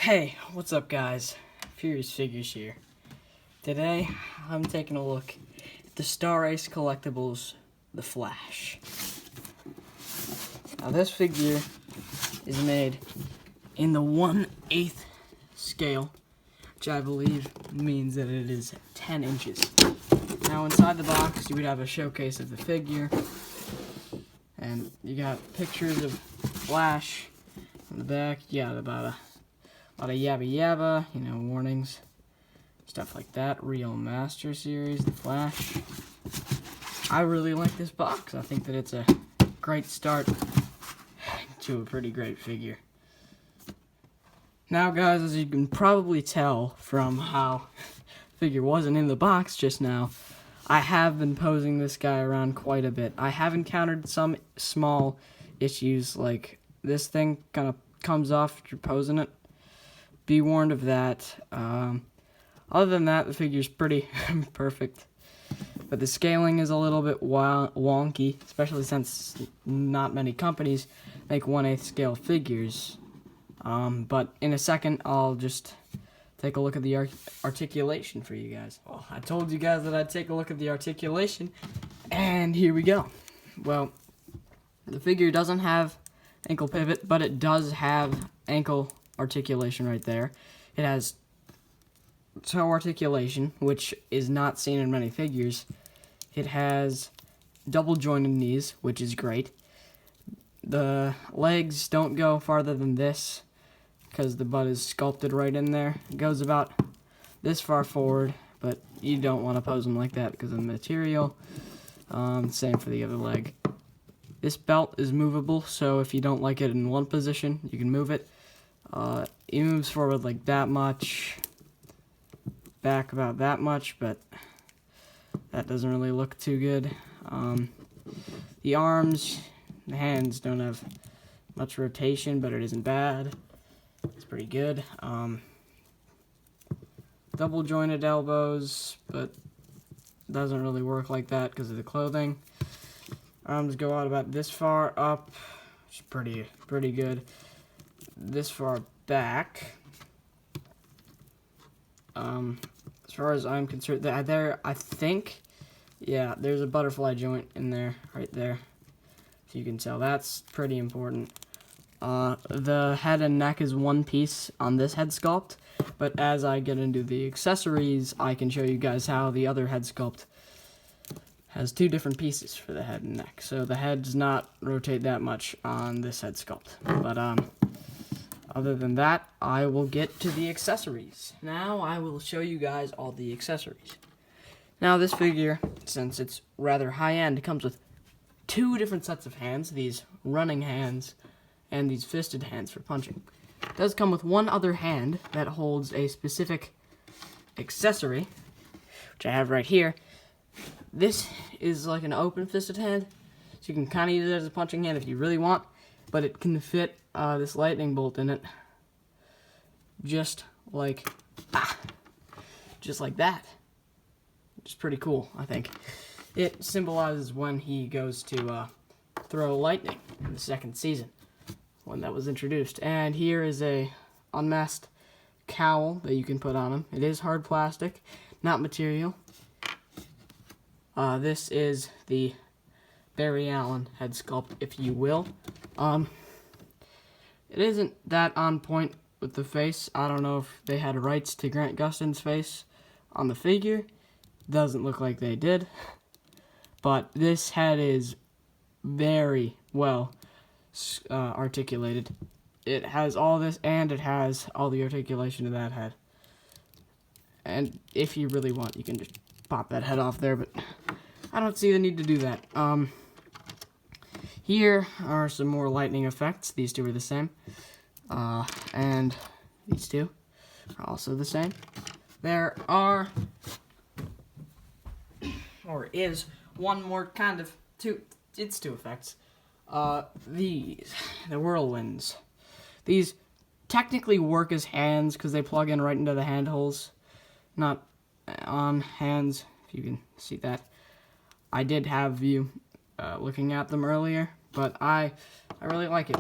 Hey, what's up guys? Furious Figures here. Today, I'm taking a look at the Star Ace Collectibles, The Flash. Now this figure is made in the 1/8 scale, which I believe means that it is 10 inches. Now inside the box, you would have a showcase of the figure, and you got pictures of Flash. On the back, you got about a lot of yabba yabba, warnings, stuff like that. Real Master Series, The Flash. I really like this box. I think that it's a great start to a pretty great figure. Now guys, as you can probably tell from how the figure wasn't in the box just now, I have been posing this guy around quite a bit. I have encountered some small issues, like this thing kind of comes off if you're posing it. Be warned of that. Other than that, the figure's pretty perfect. But the scaling is a little bit wonky, especially since not many companies make 1/8 scale figures. But in a second, I'll just take a look at the articulation for you guys. Well, I told you guys that I'd take a look at the articulation, and here we go. Well, the figure doesn't have ankle pivot, but it does have ankle articulation right there. It has toe articulation, which is not seen in many figures. It has double jointed knees, which is great. The legs don't go farther than this because the butt is sculpted right in there. It goes about this far forward, but you don't want to pose them like that because of the material. Same for the other leg. This belt is movable, so if you don't like it in one position, you can move it. It moves forward like that much, back about that much, but that doesn't really look too good. The arms, the hands don't have much rotation, but it isn't bad. It's pretty good. Double jointed elbows, but doesn't really work like that because of the clothing. Arms go out about this far up, which is pretty good. This far back. As far as I'm concerned, there I think, yeah, there's a butterfly joint in there, right there. So you can tell that's pretty important. The head and neck is one piece on this head sculpt, but as I get into the accessories, I can show you guys how the other head sculpt has two different pieces for the head and neck. So the head does not rotate that much on this head sculpt. But other than that, I will get to the accessories. Now I will show you guys all the accessories. Now this figure, since it's rather high-end, comes with two different sets of hands, these running hands and these fisted hands for punching. It does come with one other hand that holds a specific accessory, which I have right here. This is like an open fisted hand, so you can kind of use it as a punching hand if you really want, but it can fit this lightning bolt in it, just like that, which is pretty cool, I think. It symbolizes when he goes to throw lightning in the second season, when that was introduced. And here is a unmasked cowl that you can put on him. It is hard plastic, not material. This is the Barry Allen head sculpt, if you will. It isn't that on point with the face. I don't know if they had rights to Grant Gustin's face on the figure. Doesn't look like they did. But this head is very well articulated. It has all this, and it has all the articulation of that head. And if you really want, you can just pop that head off there, but I don't see the need to do that. Here are some more lightning effects. These two are the same. And these two are also the same. There are, or is, one more kind of two effects. The whirlwinds. These technically work as hands because they plug in right into the hand holes. Not on hands, if you can see that. I did have you looking at them earlier, but I really like it.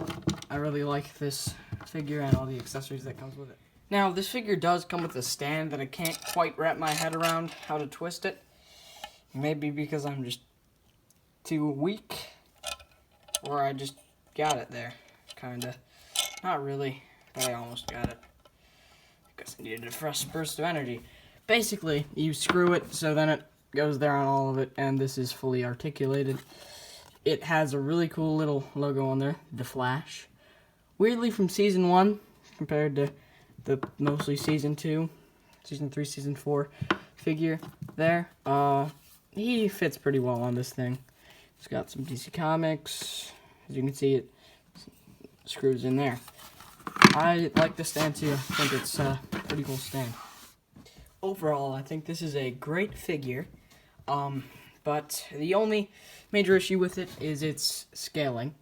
I really like this figure and all the accessories that comes with it. Now, this figure does come with a stand that I can't quite wrap my head around how to twist it. Maybe because I'm just too weak, or I just got it there, kinda. Not really, but I almost got it. I guess I needed a fresh burst of energy. Basically, you screw it so then it goes there on all of it, and this is fully articulated. It has a really cool little logo on there, The Flash. Weirdly from Season 1, compared to the mostly Season 2, Season 3, Season 4 figure there. He fits pretty well on this thing. It's got some DC Comics. As you can see, it screws in there. I like the stand too. I think it's a pretty cool stand. Overall, I think this is a great figure. But the only major issue with it is its scaling.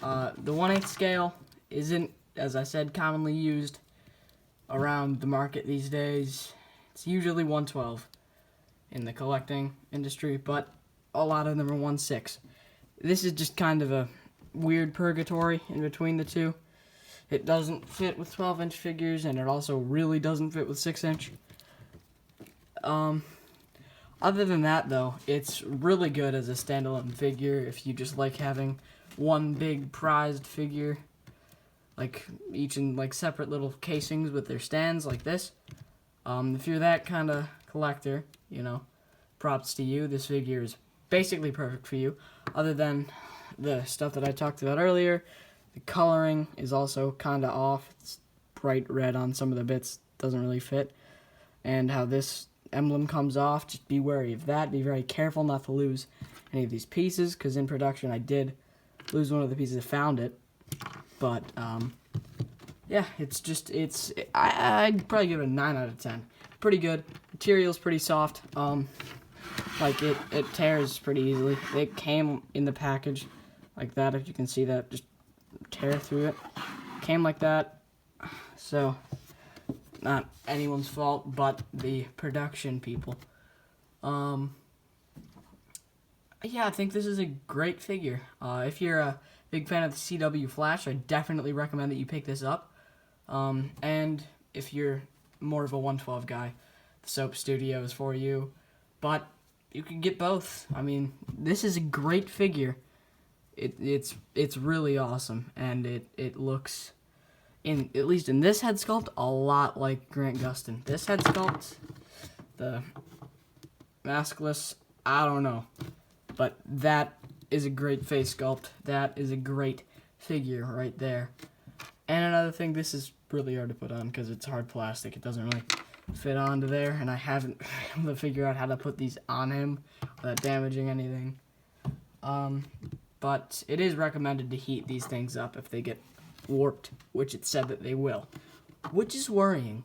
The 1/8 scale isn't, as I said, commonly used around the market these days. It's usually 1/12 in the collecting industry, but a lot of them are 1/6. This is just kind of a weird purgatory in between the two. It doesn't fit with 12-inch figures, and it also really doesn't fit with 6-inch. Other than that, though, it's really good as a standalone figure if you just like having one big prized figure, like each in like separate little casings with their stands like this. If you're that kind of collector, you know, props to you. This figure is basically perfect for you, other than the stuff that I talked about earlier. The coloring is also kind of off. It's bright red on some of the bits, doesn't really fit. And how this emblem comes off, just be wary of that. Be very careful not to lose any of these pieces, because in production I did lose one of the pieces. I found it, but yeah, I'd probably give it a 9 out of 10. Pretty good. Material's pretty soft. Like it tears pretty easily. It came in the package like that. If you can see that, just tear through it. Came like that. So not anyone's fault but the production people. Yeah, I think this is a great figure. If you're a big fan of the CW Flash, I definitely recommend that you pick this up. And if you're more of a 1/12 guy, the Soap Studio is for you. But you can get both. I mean, this is a great figure. It's really awesome, and it looks, at least in this head sculpt, a lot like Grant Gustin. This head sculpt, the maskless, I don't know, but that is a great face sculpt. That is a great figure right there. And another thing, this is really hard to put on because it's hard plastic. It doesn't really fit onto there, and I haven't been able to figure out how to put these on him without damaging anything. But it is recommended to heat these things up if they get warped, which it said that they will, which is worrying,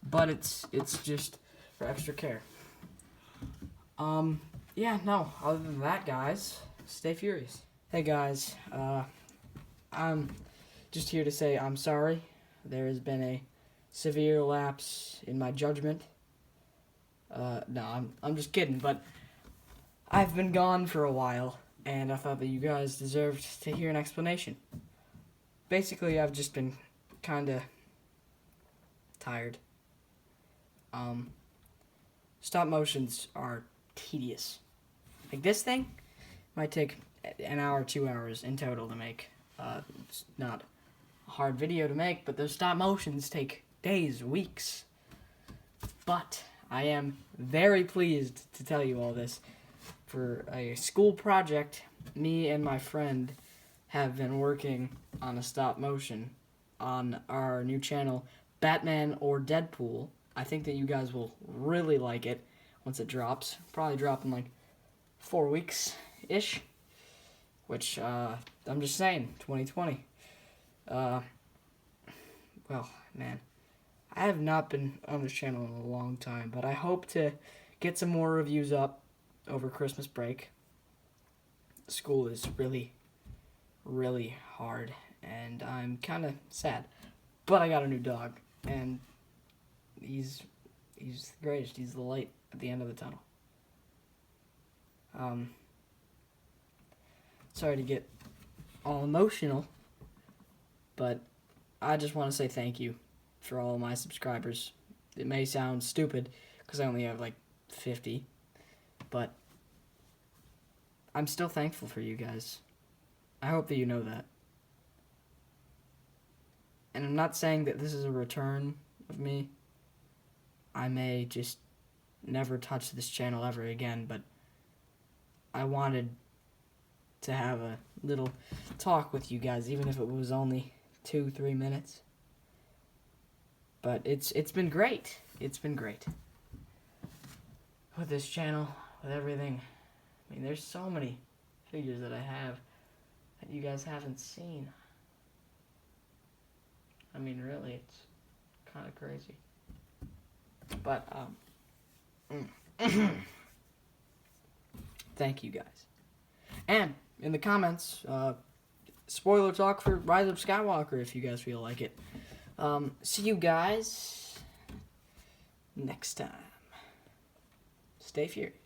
but it's just for extra care. Yeah, no, other than that, guys, stay furious. Hey guys, I'm just here to say I'm sorry. There has been a severe lapse in my judgment. No, I'm just kidding, but I've been gone for a while, and I thought that you guys deserved to hear an explanation. Basically, I've just been kinda tired. Stop motions are tedious. Like this thing might take an hour, 2 hours in total to make. It's not a hard video to make, but those stop motions take days, weeks. But I am very pleased to tell you all this. For a school project, me and my friend have been working on a stop motion on our new channel, Batman or Deadpool. I think that you guys will really like it once it drops. Probably drop in like 4 weeks-ish. Which, I'm just saying, 2020. Well, man, I have not been on this channel in a long time, but I hope to get some more reviews up over Christmas break. School is really, really hard, and I'm kind of sad. But I got a new dog, and he's the greatest. He's the light at the end of the tunnel. Sorry to get all emotional, but I just want to say thank you for all my subscribers. It may sound stupid because I only have like 50, but I'm still thankful for you guys. I hope that you know that. And I'm not saying that this is a return of me. I may just never touch this channel ever again, but I wanted to have a little talk with you guys, even if it was only 2-3 minutes. But it's been great. It's been great. With this channel, with everything. I mean, there's so many figures that I have that you guys haven't seen. I mean, really, it's kind of crazy. But, thank you guys. And in the comments, spoiler talk for Rise of Skywalker if you guys feel like it. See you guys next time. Stay furious.